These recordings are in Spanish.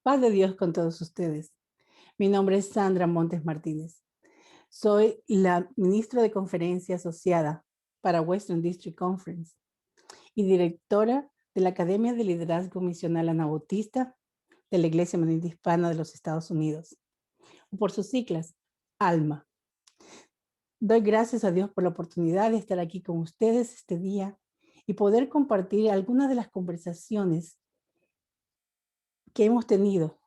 Paz de Dios con todos ustedes. Mi nombre es Sandra Montes Martínez. Soy la ministra de conferencia asociada para Western District Conference y directora de la Academia de Liderazgo Misional Anabautista de la Iglesia Metodista Hispana de los Estados Unidos, o por sus siglas, ALMA. Doy gracias a Dios por la oportunidad de estar aquí con ustedes este día y poder compartir algunas de las conversaciones que hemos tenido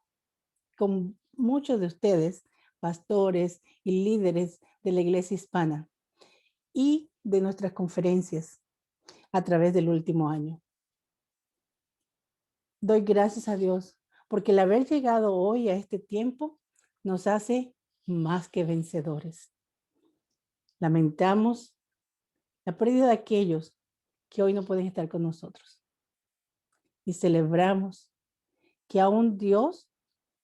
con muchos de ustedes, pastores y líderes de la iglesia hispana y de nuestras conferencias a través del último año. Doy gracias a Dios porque el haber llegado hoy a este tiempo nos hace más que vencedores. Lamentamos la pérdida de aquellos que hoy no pueden estar con nosotros y celebramos que aún Dios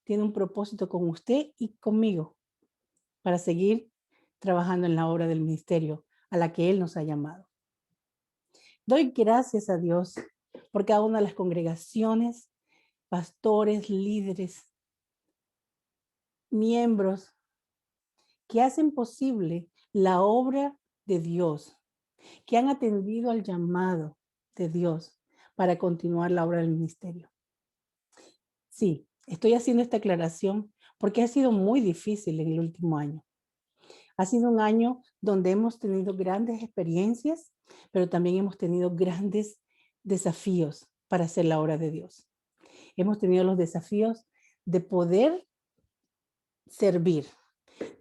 tiene un propósito con usted y conmigo para seguir trabajando en la obra del ministerio a la que Él nos ha llamado. Doy gracias a Dios por cada una de las congregaciones, pastores, líderes, miembros que hacen posible la obra de Dios, que han atendido al llamado de Dios para continuar la obra del ministerio. Sí, estoy haciendo esta aclaración porque ha sido muy difícil en el último año. Ha sido un año donde hemos tenido grandes experiencias, pero también hemos tenido grandes desafíos para hacer la obra de Dios. Hemos tenido los desafíos de poder servir,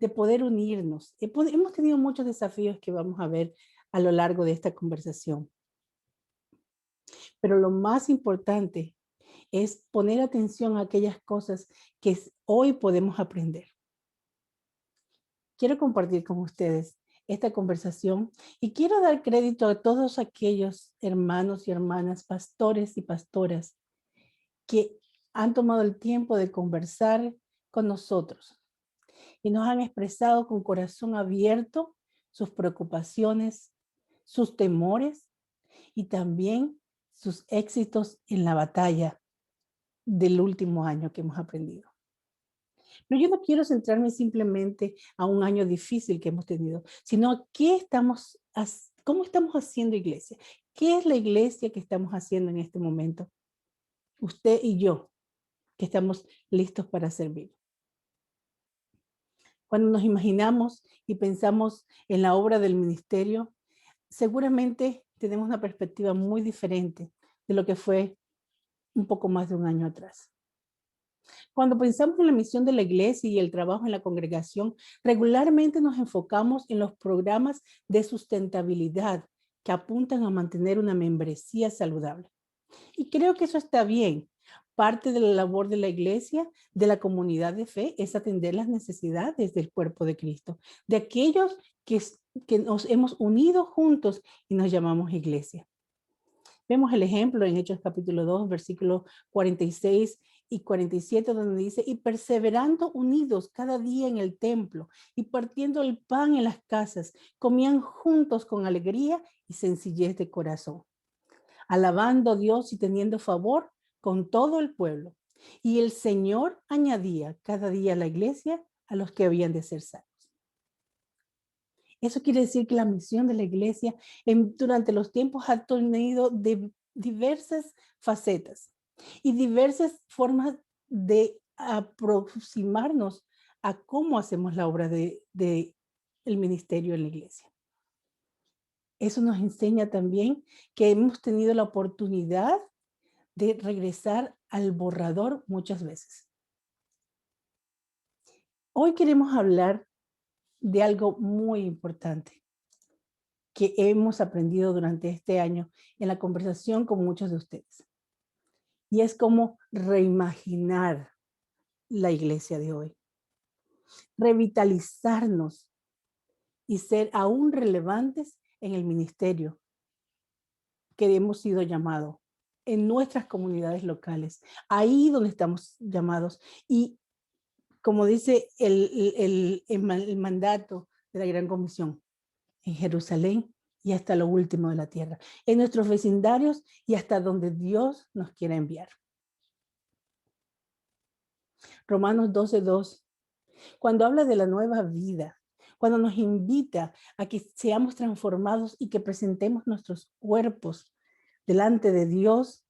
de poder unirnos. Hemos tenido muchos desafíos que vamos a ver a lo largo de esta conversación. Pero lo más importante es poner atención a aquellas cosas que hoy podemos aprender. Quiero compartir con ustedes esta conversación y quiero dar crédito a todos aquellos hermanos y hermanas, pastores y pastoras que han tomado el tiempo de conversar con nosotros y nos han expresado con corazón abierto sus preocupaciones, sus temores y también sus éxitos en la batalla del último año que hemos aprendido. Pero yo no quiero centrarme simplemente a un año difícil que hemos tenido, sino a cómo estamos haciendo iglesia. ¿Qué es la iglesia que estamos haciendo en este momento? Usted y yo, que estamos listos para servir. Cuando nos imaginamos y pensamos en la obra del ministerio, seguramente tenemos una perspectiva muy diferente de lo que fue un poco más de un año atrás. Cuando pensamos en la misión de la iglesia y el trabajo en la congregación, regularmente nos enfocamos en los programas de sustentabilidad que apuntan a mantener una membresía saludable. Y creo que eso está bien. Parte de la labor de la iglesia, de la comunidad de fe, es atender las necesidades del cuerpo de Cristo, de aquellos que nos hemos unido juntos y nos llamamos iglesia. Vemos el ejemplo en Hechos capítulo 2, versículos 46 y 47, donde dice, y perseverando unidos cada día en el templo y partiendo el pan en las casas, comían juntos con alegría y sencillez de corazón, alabando a Dios y teniendo favor con todo el pueblo. Y el Señor añadía cada día a la iglesia a los que habían de ser salvos. Eso quiere decir que la misión de la iglesia durante los tiempos ha tenido diversas facetas y diversas formas de aproximarnos a cómo hacemos la obra de el ministerio en la iglesia. Eso nos enseña también que hemos tenido la oportunidad de regresar al borrador muchas veces. Hoy queremos hablar de algo muy importante que hemos aprendido durante este año en la conversación con muchos de ustedes. Y es cómo reimaginar la iglesia de hoy, revitalizarnos y ser aún relevantes en el ministerio que hemos sido llamados en nuestras comunidades locales, ahí donde estamos llamados. Y como dice el mandato de la Gran Comisión, en Jerusalén y hasta lo último de la tierra, en nuestros vecindarios y hasta donde Dios nos quiera enviar. Romanos 12:2, cuando habla de la nueva vida, cuando nos invita a que seamos transformados y que presentemos nuestros cuerpos delante de Dios,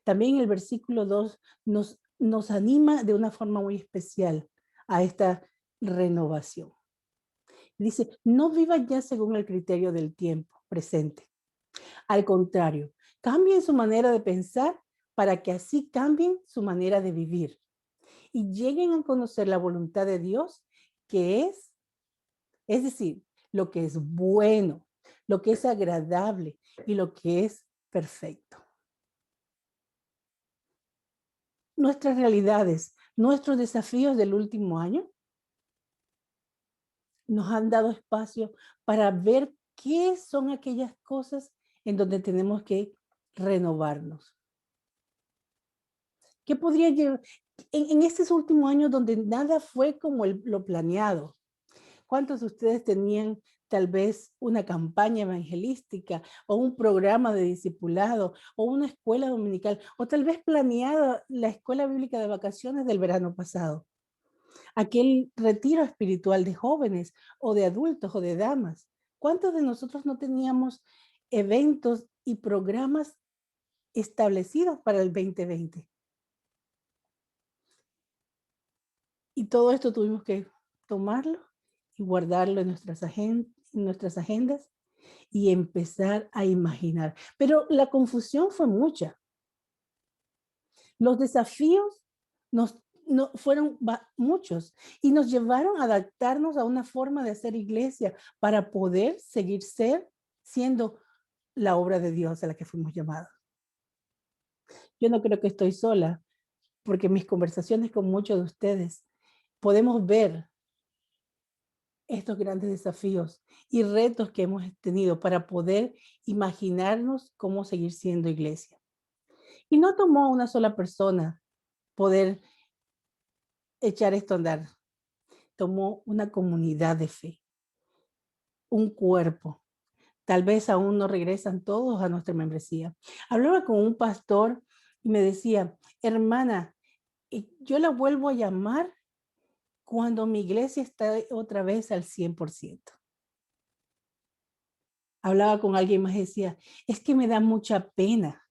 también el versículo 2 nos anima de una forma muy especial a esta renovación. Dice, no vivan ya según el criterio del tiempo presente. Al contrario, cambien su manera de pensar para que así cambien su manera de vivir y lleguen a conocer la voluntad de Dios, que es decir, lo que es bueno, lo que es agradable y lo que es perfecto. Nuestras realidades, nuestros desafíos del último año nos han dado espacio para ver qué son aquellas cosas en donde tenemos que renovarnos. ¿Qué podría llevar en estos últimos años donde nada fue como lo planeado? ¿Cuántos de ustedes tenían tal vez una campaña evangelística o un programa de discipulado o una escuela dominical o tal vez planeada la escuela bíblica de vacaciones del verano pasado? Aquel retiro espiritual de jóvenes o de adultos o de damas. ¿Cuántos de nosotros no teníamos eventos y programas establecidos para el 2020? Y todo esto tuvimos que tomarlo y guardarlo en nuestras agendas y empezar a imaginar. Pero la confusión fue mucha. Los desafíos nos, no, fueron muchos y nos llevaron a adaptarnos a una forma de hacer iglesia para poder seguir siendo la obra de Dios a la que fuimos llamados. Yo no creo que estoy sola, porque mis conversaciones con muchos de ustedes podemos ver estos grandes desafíos y retos que hemos tenido para poder imaginarnos cómo seguir siendo iglesia. Y no tomó una sola persona poder echar esto a andar. Tomó una comunidad de fe, un cuerpo. Tal vez aún no regresan todos a nuestra membresía. Hablaba con un pastor y me decía, hermana, yo la vuelvo a llamar cuando mi iglesia está otra vez al 100%. Hablaba con alguien más y decía, es que me da mucha pena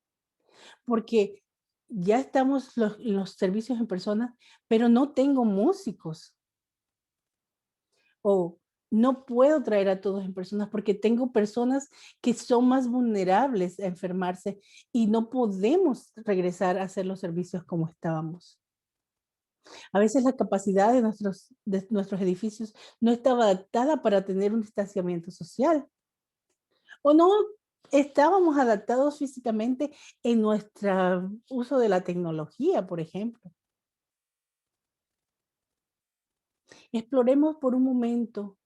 porque ya estamos los servicios en persona, pero no tengo músicos. O no puedo traer a todos en personas porque tengo personas que son más vulnerables a enfermarse y no podemos regresar a hacer los servicios como estábamos. A veces la capacidad de nuestros edificios no estaba adaptada para tener un distanciamiento social o no estábamos adaptados físicamente en nuestro uso de la tecnología, por ejemplo. Exploremos por un momento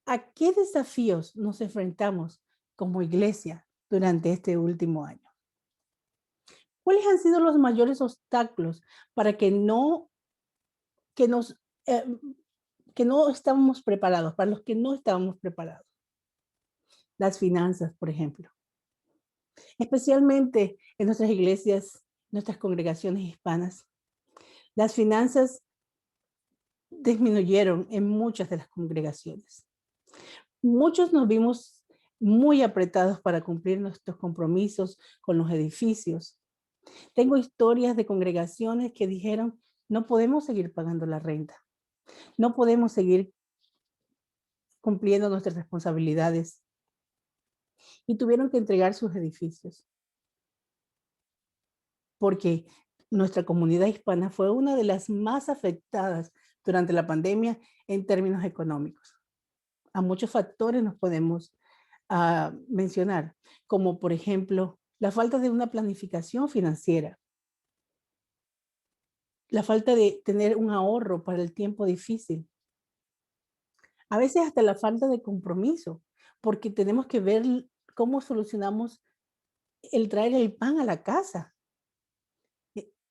a qué desafíos nos enfrentamos como iglesia durante este último año. ¿Cuáles han sido los mayores obstáculos para que nos, eh, que no estábamos preparados, para los que no estábamos preparados? Las finanzas, por ejemplo. Especialmente en nuestras iglesias, nuestras congregaciones hispanas. Las finanzas disminuyeron en muchas de las congregaciones. Muchos nos vimos muy apretados para cumplir nuestros compromisos con los edificios. Tengo historias de congregaciones que dijeron, no podemos seguir pagando la renta, no podemos seguir cumpliendo nuestras responsabilidades y tuvieron que entregar sus edificios porque nuestra comunidad hispana fue una de las más afectadas durante la pandemia en términos económicos. A muchos factores nos podemos mencionar, como por ejemplo, la falta de una planificación financiera, la falta de tener un ahorro para el tiempo difícil, a veces hasta la falta de compromiso, porque tenemos que ver cómo solucionamos el traer el pan a la casa.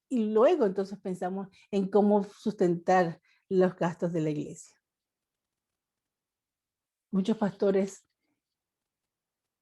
Y luego entonces pensamos en cómo sustentar los gastos de la iglesia. Muchos pastores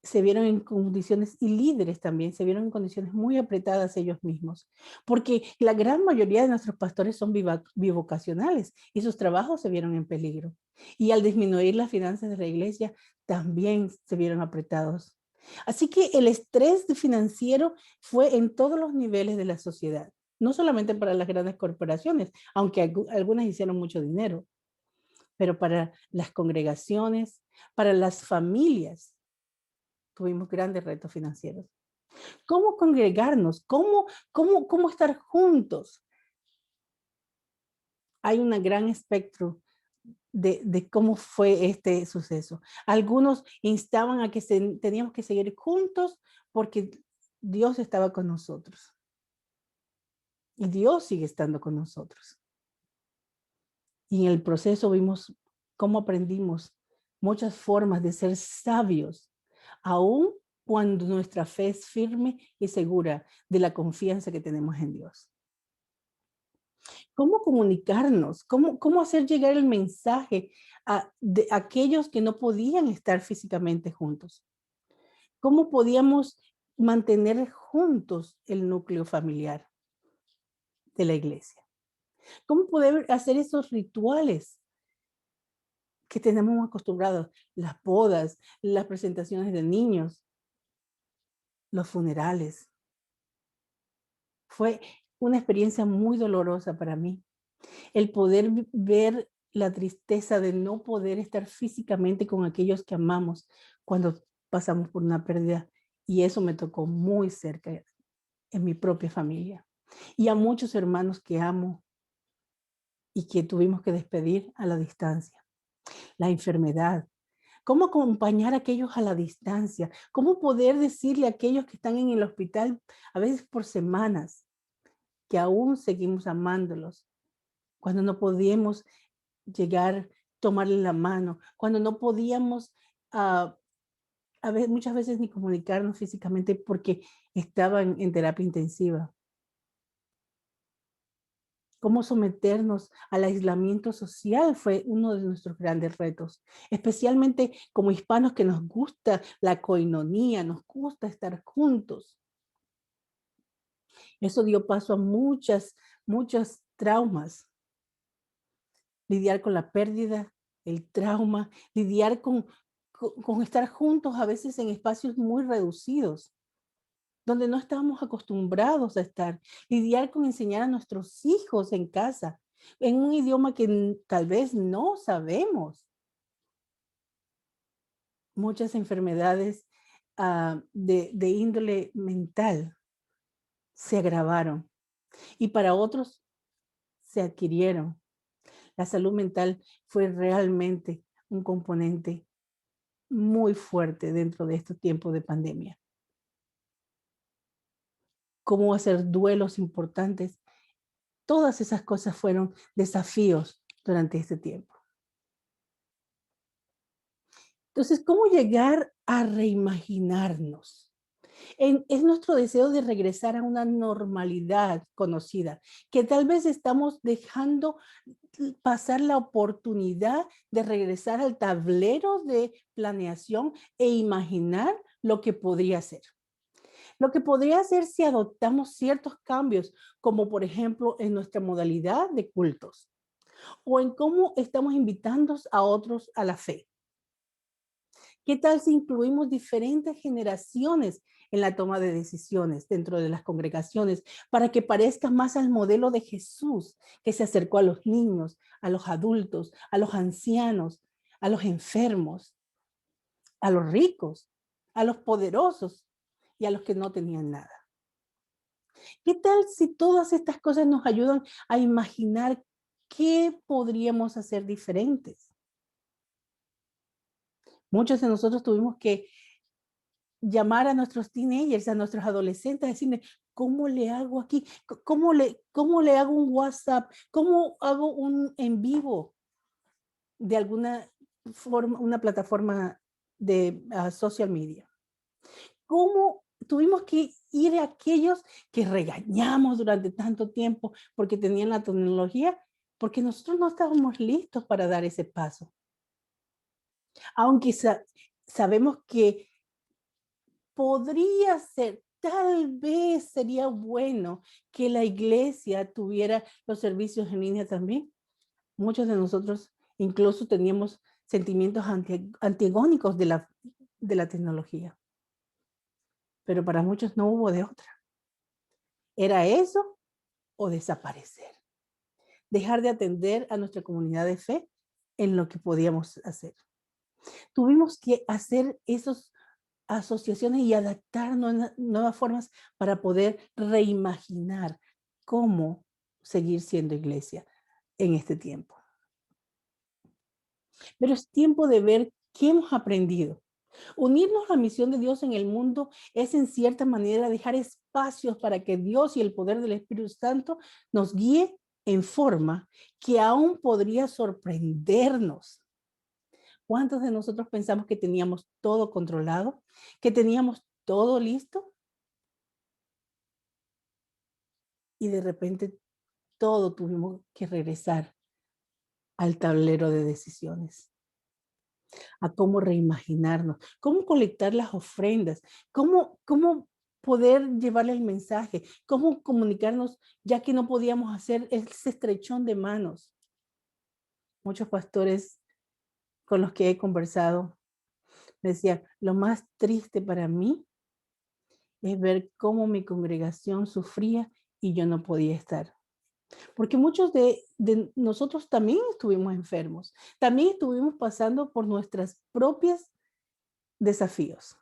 se vieron en condiciones, y líderes también, se vieron en condiciones muy apretadas ellos mismos, porque la gran mayoría de nuestros pastores son bivocacionales y sus trabajos se vieron en peligro. Y al disminuir las finanzas de la iglesia, también se vieron apretados. Así que el estrés financiero fue en todos los niveles de la sociedad, no solamente para las grandes corporaciones, aunque algunas hicieron mucho dinero, pero para las congregaciones, para las familias, tuvimos grandes retos financieros. ¿Cómo congregarnos? ¿Cómo estar juntos? Hay un gran espectro de cómo fue este suceso. Algunos instaban a que teníamos que seguir juntos porque Dios estaba con nosotros. Y Dios sigue estando con nosotros. Y en el proceso vimos cómo aprendimos muchas formas de ser sabios, aún cuando nuestra fe es firme y segura de la confianza que tenemos en Dios. ¿Cómo comunicarnos? ¿Cómo hacer llegar el mensaje de aquellos que no podían estar físicamente juntos? ¿Cómo podíamos mantener juntos el núcleo familiar de la iglesia? ¿Cómo poder hacer esos rituales que tenemos acostumbrados? Las bodas, las presentaciones de niños, los funerales. Fue una experiencia muy dolorosa para mí. El poder ver la tristeza de no poder estar físicamente con aquellos que amamos cuando pasamos por una pérdida. Y eso me tocó muy cerca en mi propia familia. Y a muchos hermanos que amo y que tuvimos que despedir a la distancia. La enfermedad. ¿Cómo acompañar a aquellos a la distancia? ¿Cómo poder decirle a aquellos que están en el hospital, a veces por semanas, que aún seguimos amándolos, cuando no podíamos llegar, tomarle la mano, cuando no podíamos muchas veces ni comunicarnos físicamente porque estaban en terapia intensiva? Cómo someternos al aislamiento social fue uno de nuestros grandes retos, especialmente como hispanos que nos gusta la coinonía, nos gusta estar juntos. Eso dio paso a muchos traumas. Lidiar con la pérdida, el trauma, lidiar con estar juntos a veces en espacios muy reducidos, donde no estábamos acostumbrados a estar, lidiar con enseñar a nuestros hijos en casa, en un idioma que tal vez no sabemos. Muchas enfermedades de índole mental se agravaron y para otros se adquirieron. La salud mental fue realmente un componente muy fuerte dentro de estos tiempos de pandemia. Cómo hacer duelos importantes. Todas esas cosas fueron desafíos durante este tiempo. Entonces, ¿cómo llegar a reimaginarnos? Es nuestro deseo de regresar a una normalidad conocida, que tal vez estamos dejando pasar la oportunidad de regresar al tablero de planeación e imaginar lo que podría ser. Lo que podría ser si adoptamos ciertos cambios, como por ejemplo en nuestra modalidad de cultos o en cómo estamos invitando a otros a la fe. ¿Qué tal si incluimos diferentes generaciones en la toma de decisiones dentro de las congregaciones para que parezca más al modelo de Jesús, que se acercó a los niños, a los adultos, a los ancianos, a los enfermos, a los ricos, a los poderosos y a los que no tenían nada? ¿Qué tal si todas estas cosas nos ayudan a imaginar qué podríamos hacer diferentes? Muchos de nosotros tuvimos que llamar a nuestros teenagers, a nuestros adolescentes, decirle, ¿cómo le hago aquí? ¿Cómo le hago un WhatsApp? ¿Cómo hago un en vivo de alguna forma, una plataforma de social media? ¿Cómo tuvimos que ir a aquellos que regañamos durante tanto tiempo porque tenían la tecnología? Porque nosotros no estábamos listos para dar ese paso. Aunque sabemos que podría ser, tal vez sería bueno que la iglesia tuviera los servicios en línea también. Muchos de nosotros incluso teníamos sentimientos antigónicos de la tecnología, pero para muchos no hubo de otra. Era eso o desaparecer. Dejar de atender a nuestra comunidad de fe en lo que podíamos hacer. Tuvimos que hacer esas asociaciones y adaptarnos a nuevas formas para poder reimaginar cómo seguir siendo iglesia en este tiempo. Pero es tiempo de ver qué hemos aprendido. Unirnos a la misión de Dios en el mundo es en cierta manera dejar espacios para que Dios y el poder del Espíritu Santo nos guíe en forma que aún podría sorprendernos. ¿Cuántos de nosotros pensamos que teníamos todo controlado? ¿Que teníamos todo listo? Y de repente todo tuvimos que regresar al tablero de decisiones, a cómo reimaginarnos, cómo colectar las ofrendas, cómo poder llevarle el mensaje, cómo comunicarnos, ya que no podíamos hacer ese estrechón de manos. Muchos pastores con los que he conversado me decían, lo más triste para mí es ver cómo mi congregación sufría y yo no podía estar. Porque muchos de nosotros también estuvimos enfermos, también estuvimos pasando por nuestras propias desafíos.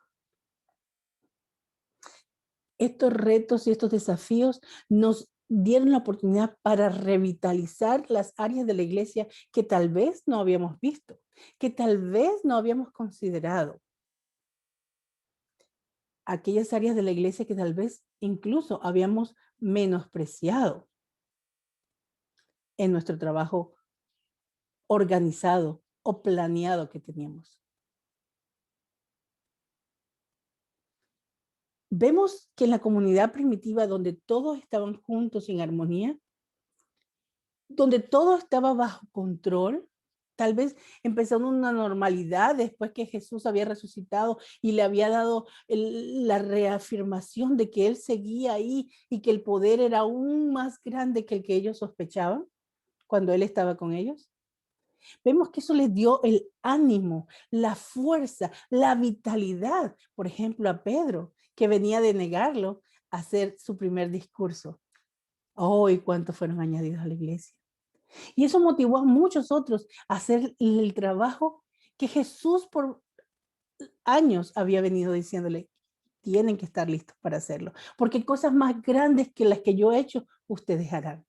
Estos retos y estos desafíos nos dieron la oportunidad para revitalizar las áreas de la iglesia que tal vez no habíamos visto, que tal vez no habíamos considerado. Aquellas áreas de la iglesia que tal vez incluso habíamos menospreciado en nuestro trabajo organizado o planeado que teníamos. Vemos que en la comunidad primitiva, donde todos estaban juntos en armonía, donde todo estaba bajo control, tal vez empezando una normalidad después que Jesús había resucitado y le había dado la reafirmación de que Él seguía ahí y que el poder era aún más grande que el que ellos sospechaban cuando Él estaba con ellos. Vemos que eso les dio el ánimo, la fuerza, la vitalidad, por ejemplo, a Pedro, que venía de negarlo a hacer su primer discurso. ¡Oh, y cuántos fueron añadidos a la iglesia! Y eso motivó a muchos otros a hacer el trabajo que Jesús por años había venido diciéndole, tienen que estar listos para hacerlo, porque cosas más grandes que las que yo he hecho, ustedes harán.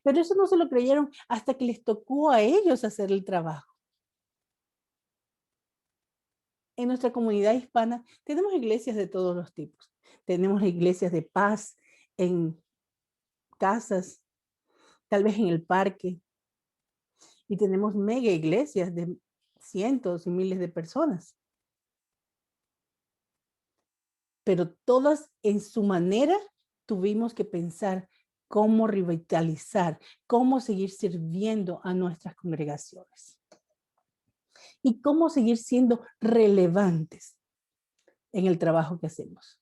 Pero eso no se lo creyeron hasta que les tocó a ellos hacer el trabajo. En nuestra comunidad hispana tenemos iglesias de todos los tipos. Tenemos iglesias de paz en casas, tal vez en el parque, y tenemos mega iglesias de cientos y miles de personas. Pero todas en su manera tuvimos que pensar cómo revitalizar, cómo seguir sirviendo a nuestras congregaciones y cómo seguir siendo relevantes en el trabajo que hacemos.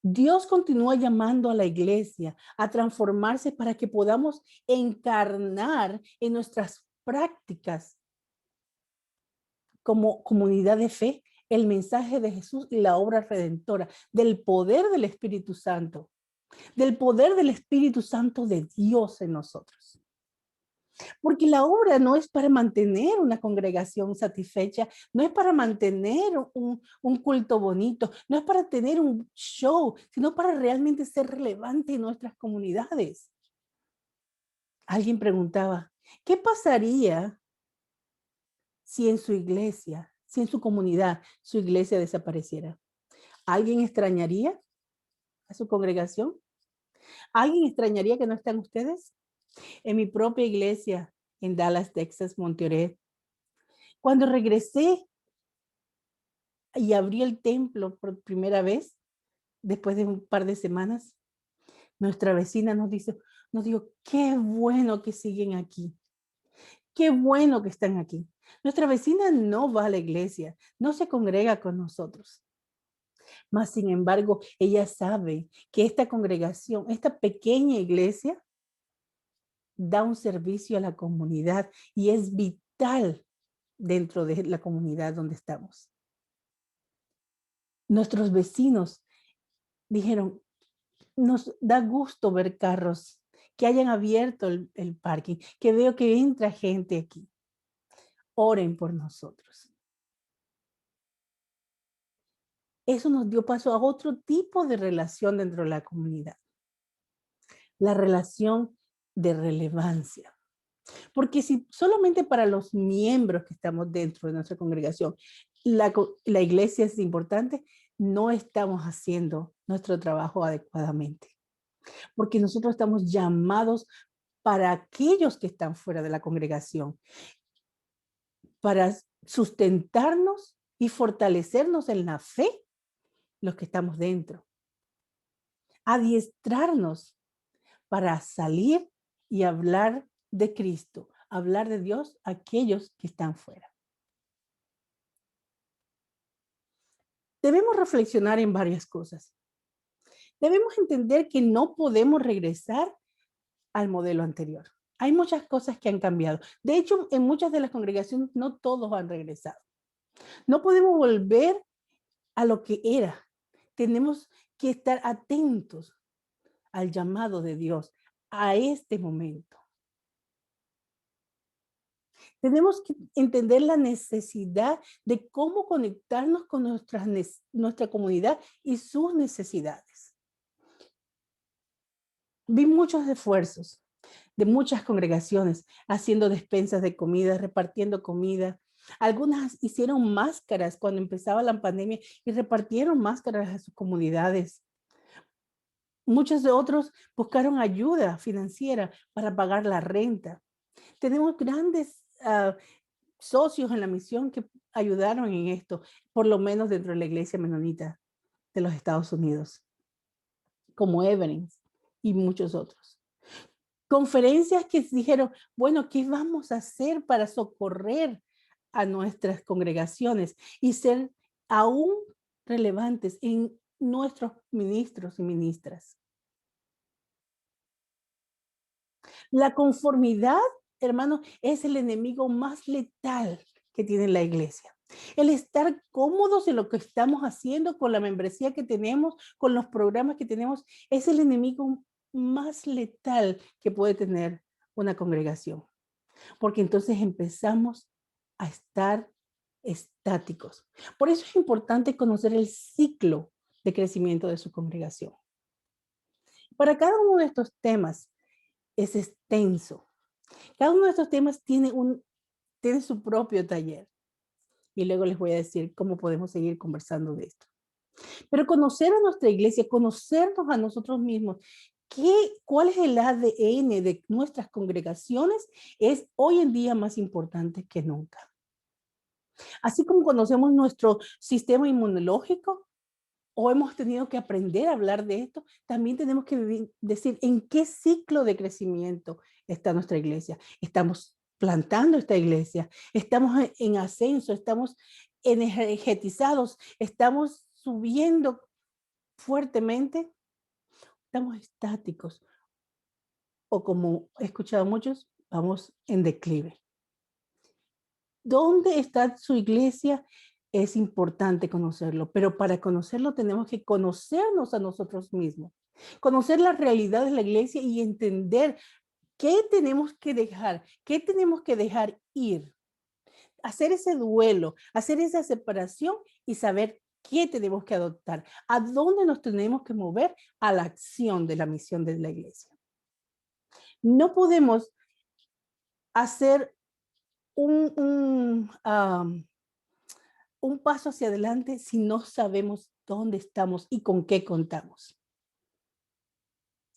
Dios continúa llamando a la iglesia a transformarse para que podamos encarnar en nuestras prácticas como comunidad de fe el mensaje de Jesús y la obra redentora, del poder del Espíritu Santo, del poder del Espíritu Santo de Dios en nosotros. Porque la obra no es para mantener una congregación satisfecha, no es para mantener un culto bonito, no es para tener un show, sino para realmente ser relevante en nuestras comunidades. Alguien preguntaba, ¿qué pasaría si en su iglesia, si en su comunidad, su iglesia desapareciera? ¿Alguien extrañaría a su congregación? ¿Alguien extrañaría que no están ustedes? En mi propia iglesia en Dallas, Texas, Monterrey, cuando regresé y abrí el templo por primera vez, después de un par de semanas, nuestra vecina nos dijo, qué bueno que siguen aquí, qué bueno que están aquí. Nuestra vecina no va a la iglesia, no se congrega con nosotros. Mas, sin embargo, ella sabe que esta congregación, esta pequeña iglesia, da un servicio a la comunidad y es vital dentro de la comunidad donde estamos. Nuestros vecinos dijeron, nos da gusto ver carros, que hayan abierto el parking, que veo que entra gente aquí. Oren por nosotros. Eso nos dio paso a otro tipo de relación dentro de la comunidad. La relación de relevancia. Porque si solamente para los miembros que estamos dentro de nuestra congregación, la iglesia es importante, no estamos haciendo nuestro trabajo adecuadamente. Porque nosotros estamos llamados para aquellos que están fuera de la congregación, para sustentarnos y fortalecernos en la fe, los que estamos dentro. Adiestrarnos para salir y hablar de Cristo, hablar de Dios a aquellos que están fuera. Debemos reflexionar en varias cosas. Debemos entender que no podemos regresar al modelo anterior. Hay muchas cosas que han cambiado. De hecho, en muchas de las congregaciones no todos han regresado. No podemos volver a lo que era. Tenemos que estar atentos al llamado de Dios a este momento. Tenemos que entender la necesidad de cómo conectarnos con nuestra comunidad y sus necesidades. Vi muchos esfuerzos de muchas congregaciones haciendo despensas de comida, repartiendo comida. Algunas hicieron máscaras cuando empezaba la pandemia y repartieron máscaras a sus comunidades. Muchos de otros buscaron ayuda financiera para pagar la renta. Tenemos grandes socios en la misión que ayudaron en esto, por lo menos dentro de la iglesia menonita de los Estados Unidos, como Everings y muchos otros. Conferencias que dijeron, bueno, ¿qué vamos a hacer para socorrer a nuestras congregaciones y ser aún relevantes en nuestros ministros y ministras? La conformidad, hermano, es el enemigo más letal que tiene la iglesia. El estar cómodos en lo que estamos haciendo con la membresía que tenemos, con los programas que tenemos, es el enemigo más letal que puede tener una congregación. Porque entonces empezamos a estar estáticos. Por eso es importante conocer el ciclo de crecimiento de su congregación. Para cada uno de estos temas es extenso. Cada uno de estos temas tiene su propio taller. Y luego les voy a decir cómo podemos seguir conversando de esto. Pero conocer a nuestra iglesia, conocernos a nosotros mismos, cuál es el ADN de nuestras congregaciones, es hoy en día más importante que nunca. Así como conocemos nuestro sistema inmunológico, o hemos tenido que aprender a hablar de esto, también tenemos que decir en qué ciclo de crecimiento está nuestra iglesia. Estamos plantando esta iglesia, estamos en ascenso, estamos energetizados, estamos subiendo fuertemente, estamos estáticos, o como he escuchado a muchos, vamos en declive. ¿Dónde está su iglesia? Es importante conocerlo, pero para conocerlo tenemos que conocernos a nosotros mismos, conocer la realidad de la iglesia y entender qué tenemos que dejar ir, hacer ese duelo, hacer esa separación y saber qué tenemos que adoptar, a dónde nos tenemos que mover a la acción de la misión de la iglesia. No podemos hacer un paso hacia adelante si no sabemos dónde estamos y con qué contamos.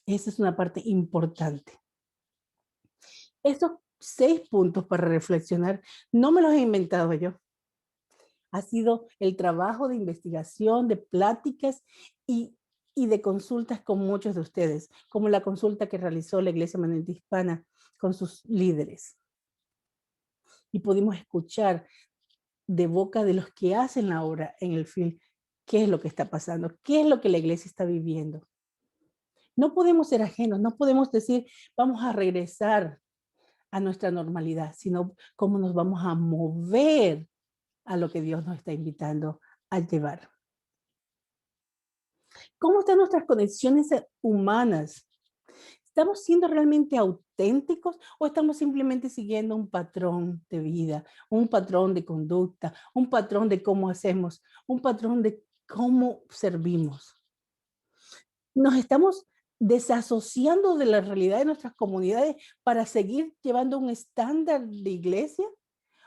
Esa es una parte importante. Estos 6 puntos para reflexionar no me los he inventado yo. Ha sido el trabajo de investigación, de pláticas y de consultas con muchos de ustedes, como la consulta que realizó la Iglesia Menonita Hispana con sus líderes. y pudimos escuchar de boca de los que hacen la obra en el film qué es lo que está pasando, qué es lo que la iglesia está viviendo. No podemos ser ajenos, no podemos decir, vamos a regresar a nuestra normalidad, sino cómo nos vamos a mover a lo que Dios nos está invitando a llevar. ¿Cómo están nuestras conexiones humanas? ¿Estamos siendo realmente auténticos o estamos simplemente siguiendo un patrón de vida, un patrón de conducta, un patrón de cómo hacemos, un patrón de cómo servimos? Nos estamos desasociando de la realidad de nuestras comunidades para seguir llevando un estándar de iglesia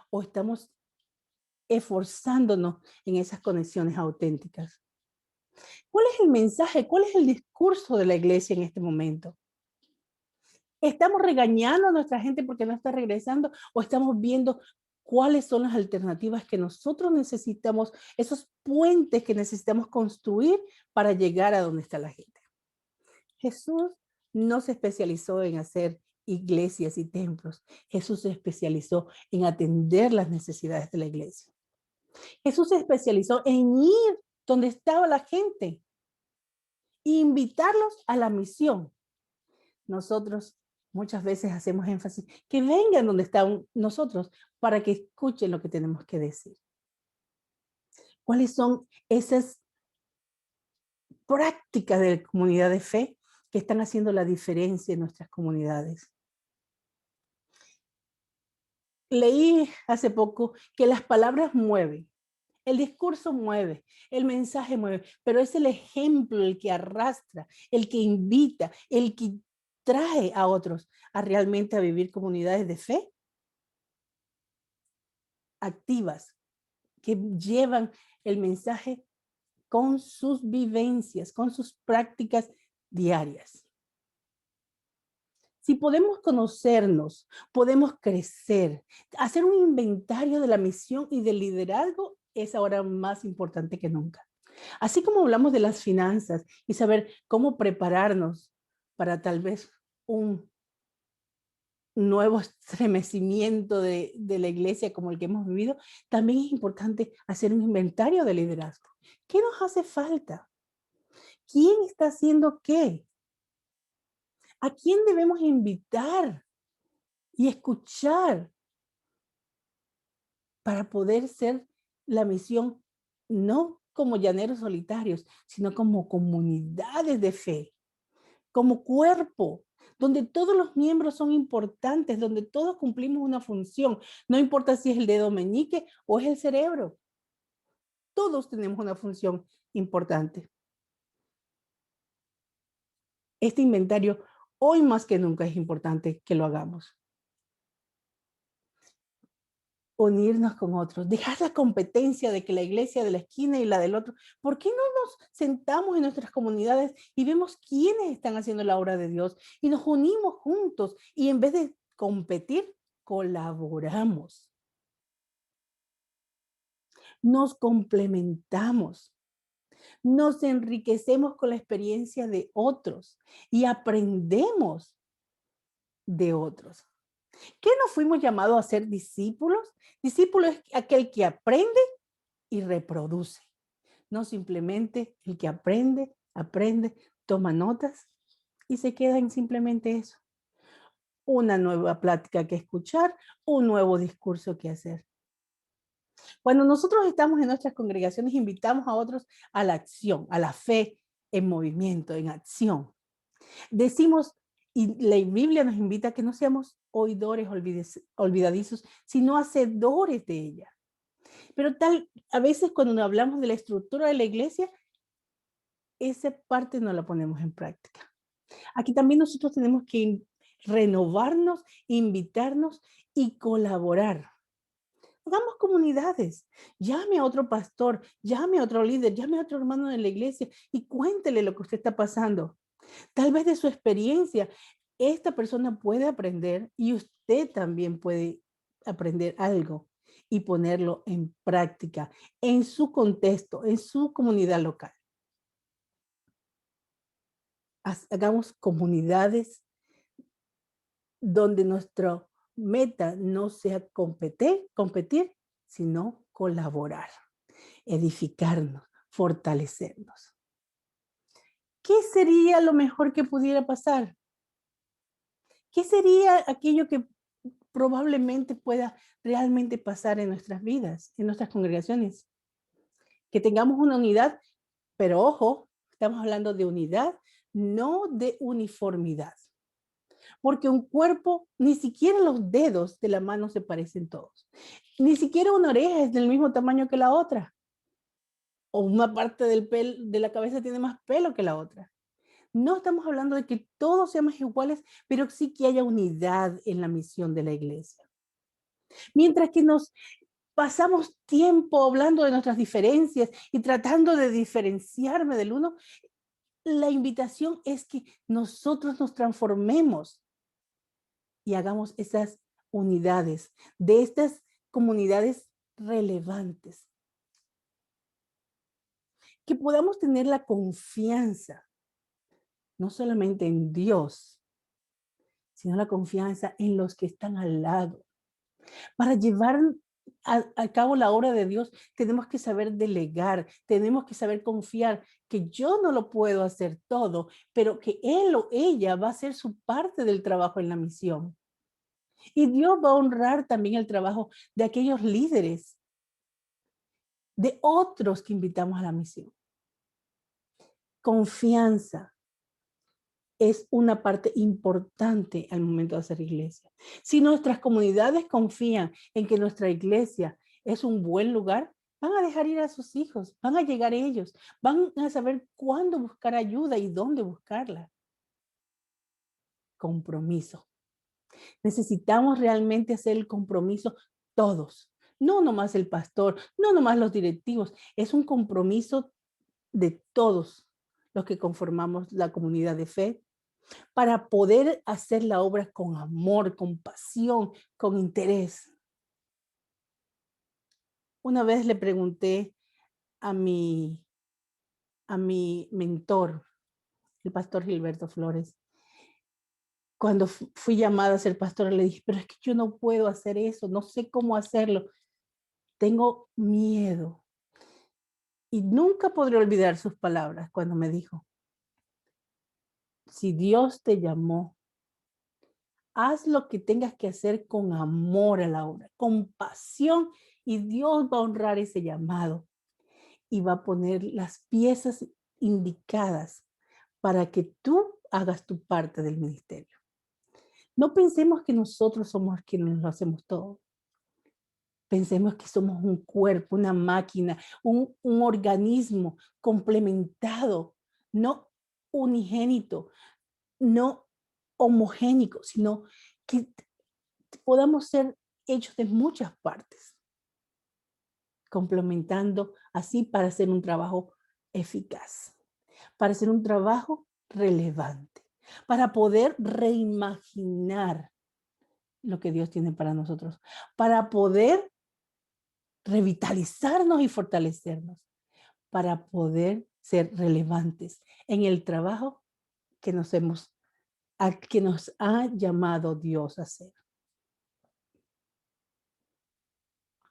o estamos esforzándonos en esas conexiones auténticas. ¿Cuál es el mensaje? ¿Cuál es el discurso de la iglesia en este momento? ¿Estamos regañando a nuestra gente porque no está regresando o estamos viendo cuáles son las alternativas que nosotros necesitamos, esos puentes que necesitamos construir para llegar a donde está la gente? Jesús no se especializó en hacer iglesias y templos. Jesús se especializó en atender las necesidades de la iglesia. Jesús se especializó en ir donde estaba la gente e invitarlos a la misión. Nosotros muchas veces hacemos énfasis que vengan donde están nosotros para que escuchen lo que tenemos que decir. ¿Cuáles son esas prácticas de la comunidad de fe que están haciendo la diferencia en nuestras comunidades? Leí hace poco que las palabras mueven, el discurso mueve, el mensaje mueve, pero es el ejemplo el que arrastra, el que invita, el que trae a otros a realmente a vivir comunidades de fe activas, que llevan el mensaje con sus vivencias, con sus prácticas diarias. Si podemos conocernos, podemos crecer. Hacer un inventario de la misión y del liderazgo es ahora más importante que nunca. Así como hablamos de las finanzas y saber cómo prepararnos para tal vez un nuevo estremecimiento de la iglesia como el que hemos vivido, también es importante hacer un inventario de liderazgo. ¿Qué nos hace falta? ¿Quién está haciendo qué? ¿A quién debemos invitar y escuchar para poder ser la misión, no como llaneros solitarios, sino como comunidades de fe, como cuerpo, donde todos los miembros son importantes, donde todos cumplimos una función, no importa si es el dedo meñique o es el cerebro, todos tenemos una función importante. Este inventario hoy más que nunca es importante que lo hagamos. Unirnos con otros, dejar la competencia de que la iglesia de la esquina y la del otro. ¿Por qué no nos sentamos en nuestras comunidades y vemos quiénes están haciendo la obra de Dios y nos unimos juntos y en vez de competir, colaboramos, nos complementamos, nos enriquecemos con la experiencia de otros y aprendemos de otros? ¿Qué nos fuimos llamados a ser discípulos? Discípulo es aquel que aprende y reproduce. No simplemente el que aprende, toma notas y se queda en simplemente eso. Una nueva plática que escuchar, un nuevo discurso que hacer. Cuando nosotros estamos en nuestras congregaciones, invitamos a otros a la acción, a la fe en movimiento, en acción. Decimos, y la Biblia nos invita a que no seamos oidores olvidadizos, sino hacedores de ella. Pero a veces cuando hablamos de la estructura de la iglesia, esa parte no la ponemos en práctica. Aquí también nosotros tenemos que renovarnos, invitarnos y colaborar. Hagamos comunidades. Llame a otro pastor, llame a otro líder, llame a otro hermano de la iglesia y cuéntele lo que usted está pasando. Tal vez de su experiencia, esta persona puede aprender y usted también puede aprender algo y ponerlo en práctica en su contexto, en su comunidad local. Hagamos comunidades donde nuestro meta no sea competir, sino colaborar, edificarnos, fortalecernos. ¿Qué sería lo mejor que pudiera pasar? ¿Qué sería aquello que probablemente pueda realmente pasar en nuestras vidas, en nuestras congregaciones? Que tengamos una unidad, pero ojo, estamos hablando de unidad, no de uniformidad. Porque un cuerpo, ni siquiera los dedos de la mano se parecen todos. Ni siquiera una oreja es del mismo tamaño que la otra. O una parte del pelo, de la cabeza tiene más pelo que la otra. No estamos hablando de que todos seamos iguales, pero sí que haya unidad en la misión de la iglesia. Mientras que nos pasamos tiempo hablando de nuestras diferencias y tratando de diferenciarme del uno, la invitación es que nosotros nos transformemos y hagamos esas unidades, de estas comunidades relevantes. Que podamos tener la confianza, no solamente en Dios, sino la confianza en los que están al lado. Para llevar a cabo la obra de Dios, tenemos que saber delegar, tenemos que saber confiar que yo no lo puedo hacer todo, pero que él o ella va a hacer su parte del trabajo en la misión. Y Dios va a honrar también el trabajo de aquellos líderes, de otros que invitamos a la misión. Confianza es una parte importante al momento de hacer iglesia. Si nuestras comunidades confían en que nuestra iglesia es un buen lugar, van a dejar ir a sus hijos, van a llegar ellos, van a saber cuándo buscar ayuda y dónde buscarla. Compromiso. Necesitamos realmente hacer el compromiso todos, no nomás el pastor, no nomás los directivos, es un compromiso de todos los que conformamos la comunidad de fe para poder hacer la obra con amor, con pasión, con interés. Una vez le pregunté a mi mentor, el pastor Gilberto Flores, cuando fui llamada a ser pastora, le dije, pero es que yo no puedo hacer eso, no sé cómo hacerlo, tengo miedo. Y nunca podré olvidar sus palabras cuando me dijo, si Dios te llamó, haz lo que tengas que hacer con amor a la obra, con pasión, y Dios va a honrar ese llamado y va a poner las piezas indicadas para que tú hagas tu parte del ministerio. No pensemos que nosotros somos quienes lo hacemos todo. Pensemos que somos un cuerpo, una máquina, un organismo complementado, no unigénito, no homogénico, sino que podamos ser hechos de muchas partes, complementando así para hacer un trabajo eficaz, para hacer un trabajo relevante, para poder reimaginar lo que Dios tiene para nosotros, para poder revitalizarnos y fortalecernos, para poder ser relevantes en el trabajo que que nos ha llamado Dios a hacer.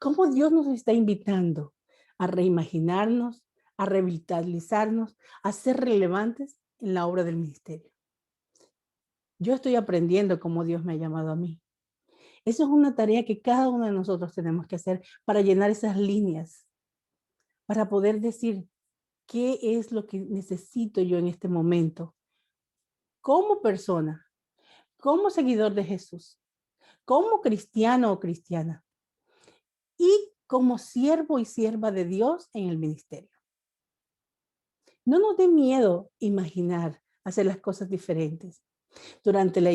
¿Cómo Dios nos está invitando a reimaginarnos, a revitalizarnos, a ser relevantes en la obra del ministerio? Yo estoy aprendiendo cómo Dios me ha llamado a mí. Eso es una tarea que cada uno de nosotros tenemos que hacer para llenar esas líneas, para poder decir qué es lo que necesito yo en este momento, como persona, como seguidor de Jesús, como cristiano o cristiana y como siervo y sierva de Dios en el ministerio. No nos dé miedo imaginar hacer las cosas diferentes. Durante la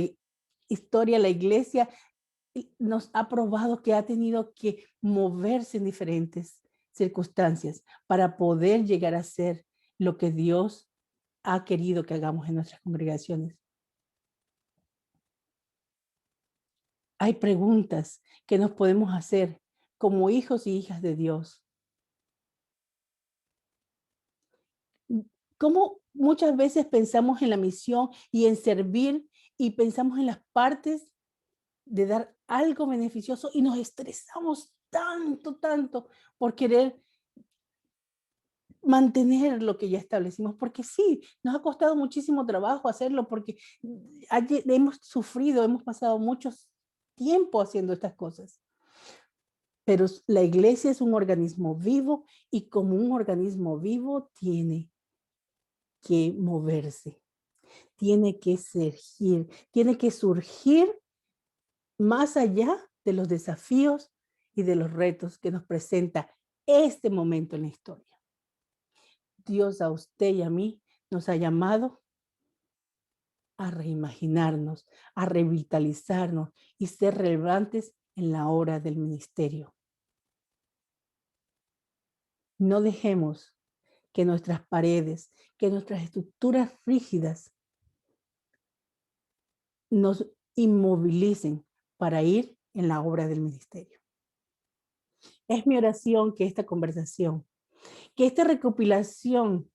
historia, la iglesia nos ha probado que ha tenido que moverse en diferentes circunstancias para poder llegar a ser lo que Dios ha querido que hagamos en nuestras congregaciones. Hay preguntas que nos podemos hacer como hijos y hijas de Dios. ¿Cómo muchas veces pensamos en la misión y en servir y pensamos en las partes de dar algo beneficioso y nos estresamos tanto, tanto por querer mantener lo que ya establecimos, porque sí, nos ha costado muchísimo trabajo hacerlo, porque hemos sufrido, hemos pasado mucho tiempo haciendo estas cosas. Pero la iglesia es un organismo vivo y como un organismo vivo tiene que moverse, tiene que tiene que surgir más allá de los desafíos y de los retos que nos presenta este momento en la historia. Dios a usted y a mí nos ha llamado a reimaginarnos, a revitalizarnos y ser relevantes en la obra del ministerio. No dejemos que nuestras paredes, que nuestras estructuras rígidas nos inmovilicen para ir en la obra del ministerio. Es mi oración que esta conversación, que esta recopilación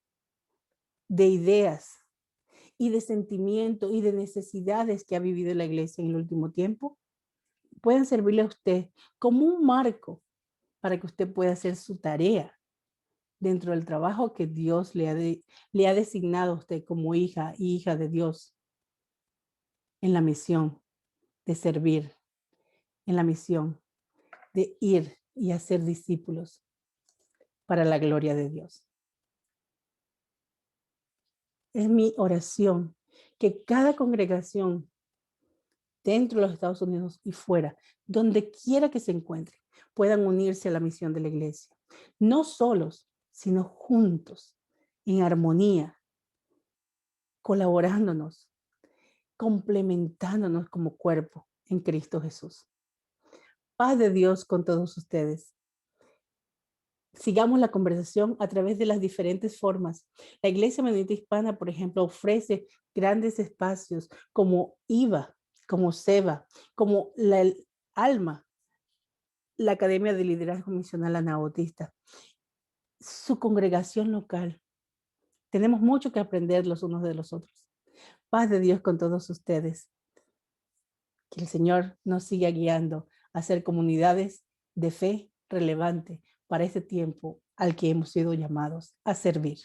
de ideas y de sentimientos y de necesidades que ha vivido la iglesia en el último tiempo, puedan servirle a usted como un marco para que usted pueda hacer su tarea dentro del trabajo que Dios le ha designado a usted como hija y hija de Dios en la misión de servir, en la misión de ir y hacer discípulos para la gloria de Dios. Es mi oración que cada congregación dentro de los Estados Unidos y fuera, donde quiera que se encuentren, puedan unirse a la misión de la iglesia. No solos, sino juntos, en armonía, colaborándonos, complementándonos como cuerpo en Cristo Jesús. Paz de Dios con todos ustedes. Sigamos la conversación a través de las diferentes formas. La Iglesia Menonita Hispana, por ejemplo, ofrece grandes espacios como IVA, como SEBA, como la ALMA, la Academia de Liderazgo Misional Anabautista, su congregación local. Tenemos mucho que aprender los unos de los otros. Paz de Dios con todos ustedes. Que el Señor nos siga guiando a ser comunidades de fe relevante para este tiempo al que hemos sido llamados a servir.